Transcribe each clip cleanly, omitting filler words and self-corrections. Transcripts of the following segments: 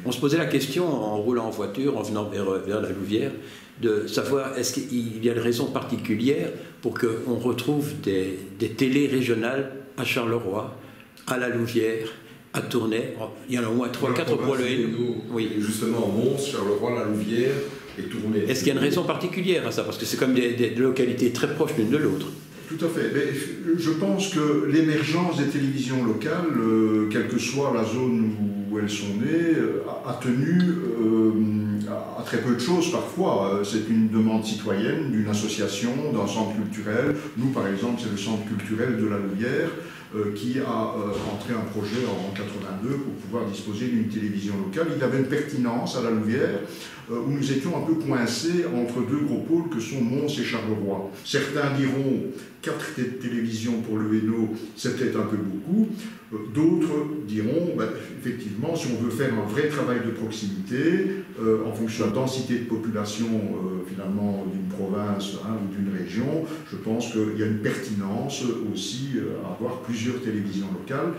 On se posait la question, en roulant en voiture, en venant vers la Louvière, de savoir est-ce qu'il y a une raison particulière pour qu'on retrouve des télés régionales à Charleroi, à la Louvière, à Tournai. Il y en a au moins 3-4 pour le Hainaut. Oui. Justement, Mons, Charleroi, la Louvière et Tournai. Est-ce qu'il y a une raison particulière à ça? Parce que c'est comme des localités très proches l'une de l'autre. Tout à fait. Mais je pense que l'émergence des télévisions locales, quelle que soit la zone où elles sont nées, a tenu à très peu de choses parfois. C'est une demande citoyenne d'une association, d'un centre culturel. Nous, par exemple, c'est le centre culturel de la Louvière qui a rentré un projet en 82 pour pouvoir disposer d'une télévision locale. Il y avait une pertinence à la Louvière où nous étions un peu coincés entre deux gros pôles que sont Mons et Charleroi. Certains diront 4 télévisions pour le Hainaut, c'est peut-être un peu beaucoup. D'autres diront, effectivement, si on veut faire un vrai travail de proximité, en fonction de la densité de population finalement d'une province ou d'une région, je pense qu'il y a une pertinence aussi à avoir plusieurs télévisions locales.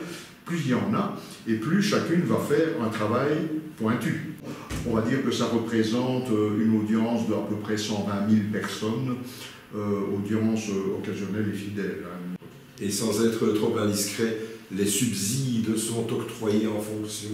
Plus il y en a, et plus chacune va faire un travail pointu. On va dire que ça représente une audience d'à peu près 120 000 personnes, audience occasionnelle et fidèle. Et sans être trop indiscret, les subsides sont octroyés en fonction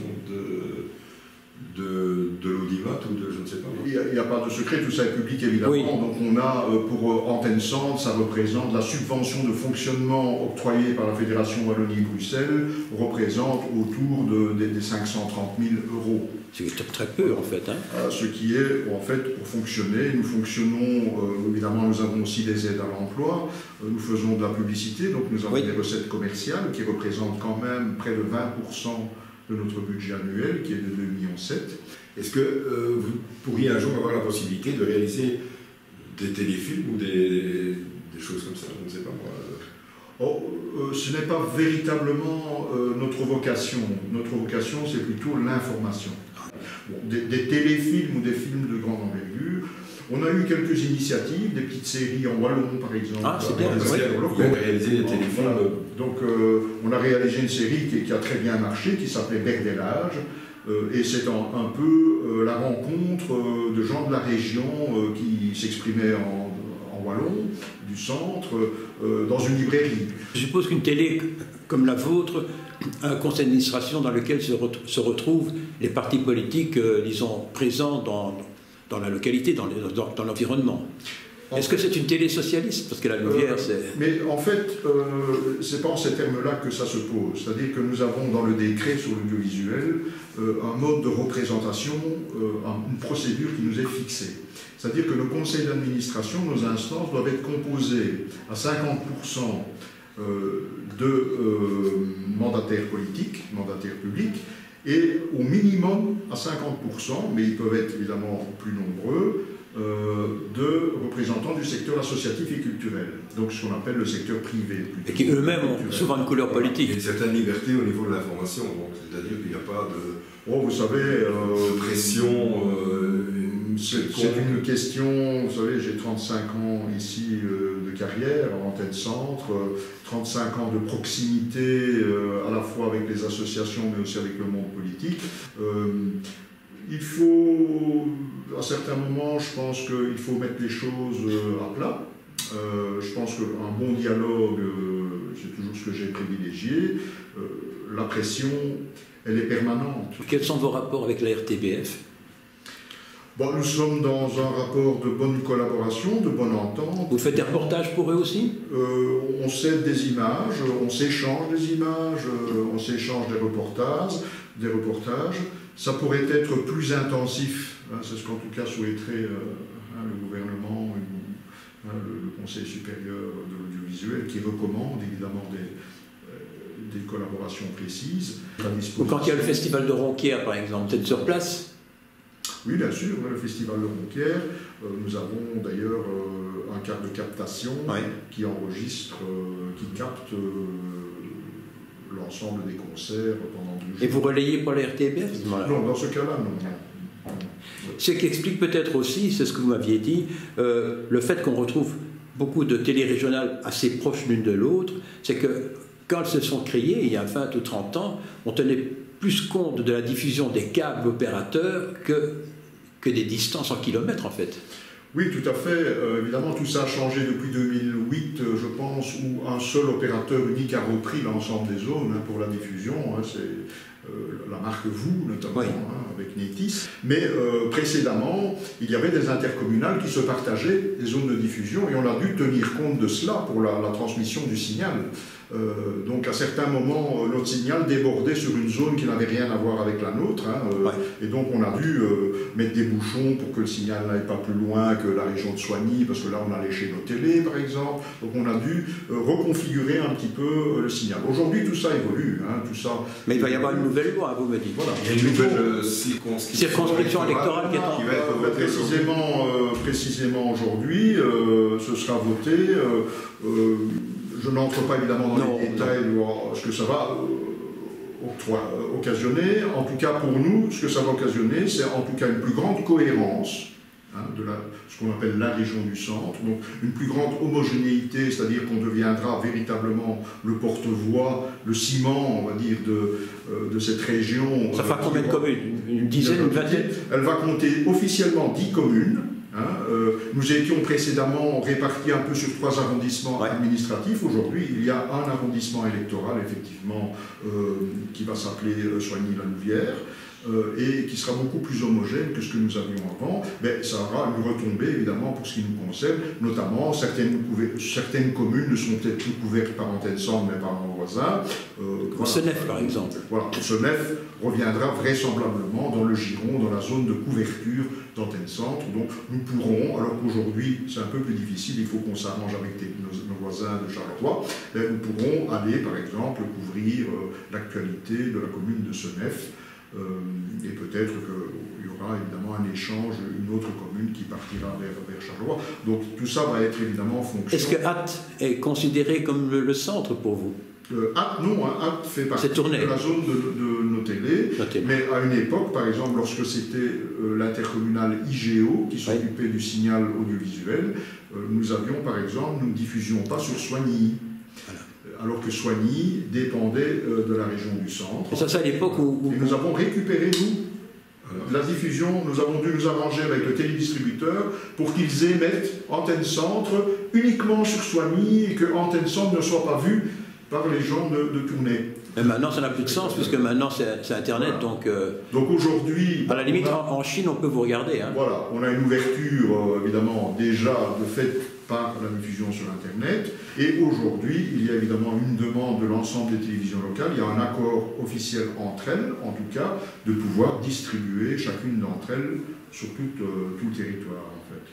de l'audimat ou de je ne sais pas. Il n'y a pas de secret, tout ça est public évidemment. Oui. Donc on a pour Antenne Centre, ça représente la subvention de fonctionnement octroyée par la Fédération Wallonie-Bruxelles, représente autour des 530 000 €. C'est très peu en fait. Ce qui est en fait pour fonctionner. Nous fonctionnons, évidemment nous avons aussi des aides à l'emploi, nous faisons de la publicité, donc nous avons des recettes commerciales qui représentent quand même près de 20% de notre budget annuel qui est de 2,7 millions. Est-ce que vous pourriez un jour avoir la possibilité de réaliser des téléfilms ou des choses comme ça? Je ne sais pas moi. Ce n'est pas véritablement notre vocation. Notre vocation, c'est plutôt l'information. Bon, des téléfilms ou des films de grande envergure. On a eu quelques initiatives, des petites séries en wallon par exemple. Ah, c'est bien. Vous avez réalisé des téléfilms. Voilà. Donc on a réalisé une série qui a très bien marché, qui s'appelait Berdelage. Et c'est un peu la rencontre de gens de la région qui s'exprimaient en wallon, du centre, dans une librairie. Je suppose qu'une télé comme la vôtre a un conseil d'administration dans lequel se retrouvent les partis politiques, disons, présents dans la localité, dans l'environnement. Est-ce que c'est une télé socialiste? Parce que la Louvière, c'est... Mais en fait, c'est pas en ces termes-là que ça se pose. C'est-à-dire que nous avons dans le décret sur l'audiovisuel un mode de représentation, une procédure qui nous est fixée. C'est-à-dire que le conseil d'administration, nos instances, doivent être composées à 50% de mandataires politiques, mandataires publics, et au minimum à 50%, mais ils peuvent être évidemment plus nombreux, de représentants du secteur associatif et culturel, donc ce qu'on appelle le secteur privé. Et qui eux-mêmes ont souvent une couleur politique. Il y a une certaine liberté au niveau de l'information, c'est-à-dire qu'il n'y a pas de... Oh, vous savez, pression... c'est une question, vous savez, j'ai 35 ans ici de carrière en Antenne Centre, 35 ans de proximité à la fois avec les associations mais aussi avec le monde politique. Il faut, à certains moments, je pense qu'il faut mettre les choses à plat. Je pense qu'un bon dialogue, c'est toujours ce que j'ai privilégié. La pression, elle est permanente. Quels sont vos rapports avec la RTBF? Bon, nous sommes dans un rapport de bonne collaboration, de bonne entente. Vous faites des reportages pour eux aussi? On cède des images, on s'échange des images, on s'échange des reportages. Ça pourrait être plus intensif, hein, c'est ce qu'en tout cas souhaiterait le gouvernement, le Conseil supérieur de l'audiovisuel, qui recommande évidemment des collaborations précises. Ou quand il y a le festival de Ronquière, par exemple, peut-être sur place? Oui, bien sûr, le festival de Ronquière. Nous avons d'ailleurs un cadre de captation qui enregistre, qui capte l'ensemble des concerts pendant 2 jours. Et vous relayez pour la RTBF? Non, dans ce cas-là, non. Ce qui explique peut-être aussi, c'est ce que vous m'aviez dit, le fait qu'on retrouve beaucoup de télé-régionales assez proches l'une de l'autre, c'est que quand elles se sont créées, il y a 20 ou 30 ans, on tenait plus compte de la diffusion des câbles opérateurs que des distances en kilomètres, en fait. Oui, tout à fait. Évidemment, tout ça a changé depuis 2008, je pense, où un seul opérateur unique a repris l'ensemble des zones pour la diffusion. C'est la marque VOO, notamment, oui. Avec Netis. Mais précédemment, il y avait des intercommunales qui se partageaient des zones de diffusion et on a dû tenir compte de cela pour la transmission du signal. Donc à certains moments, notre signal débordait sur une zone qui n'avait rien à voir avec la nôtre. Ouais. Et donc on a dû mettre des bouchons pour que le signal n'aille pas plus loin que la région de Soigny, parce que là on allait chez nos télés par exemple. Donc on a dû reconfigurer un petit peu le signal. Aujourd'hui tout ça évolue. Tout ça. Mais il va y avoir une nouvelle loi, vous me dites. Voilà. Il y a une nouvelle circonscription électorale qui va être précisément aujourd'hui, ce sera voté. Je n'entre pas évidemment dans les détails de ce que ça va occasionner. En tout cas, pour nous, ce que ça va occasionner, c'est en tout cas une plus grande cohérence de ce qu'on appelle la région du centre. Donc une plus grande homogénéité, c'est-à-dire qu'on deviendra véritablement le porte-voix, le ciment, on va dire, de cette région. Ça fera combien de communes? Une dizaine, une vingtaine? Elle va compter officiellement 10 communes. Nous étions précédemment répartis un peu sur 3 arrondissements administratifs. Aujourd'hui, il y a un arrondissement électoral, effectivement, qui va s'appeler Soigny-la-Louvière, et qui sera beaucoup plus homogène que ce que nous avions avant. Mais ça aura une retombée, évidemment, pour ce qui nous concerne. Notamment, certaines communes ne sont peut-être plus couvertes par Antenne Centre, mais par nos voisins. Senef, par exemple. Voilà, Senef reviendra vraisemblablement dans le giron, dans la zone de couverture d'Antenne Centre. Donc nous pourrons, alors qu'aujourd'hui c'est un peu plus difficile, il faut qu'on s'arrange avec nos voisins de Charleroi, nous pourrons aller par exemple couvrir l'actualité de la commune de Senef. Et peut-être qu'il y aura évidemment un échange, une autre commune qui partira vers Charleroi. Donc tout ça va être évidemment en fonction. Est-ce que Ath est considéré comme le centre pour vous? Ath, non, Ath fait partie de la zone de nos télés, mais à une époque, par exemple, lorsque c'était l'intercommunal IGO qui s'occupait du signal audiovisuel, nous avions, par exemple, nous ne diffusions pas sur Soigny. Voilà. Alors que Soigny dépendait de la région du centre. Et ça c'est à l'époque où... Et nous avons récupéré, la diffusion, nous avons dû nous arranger avec le télédistributeur pour qu'ils émettent Antenne Centre uniquement sur Soigny et que Antenne Centre ne soit pas vue par les gens de Tournai. Mais maintenant, ça n'a plus de sens, puisque maintenant, c'est Internet, voilà. Donc aujourd'hui... À la limite, en Chine, on peut vous regarder. Voilà, on a une ouverture, évidemment, déjà de fait par la diffusion sur Internet. Et aujourd'hui, il y a évidemment une demande de l'ensemble des télévisions locales. Il y a un accord officiel entre elles, en tout cas, de pouvoir distribuer chacune d'entre elles sur tout le territoire, en fait.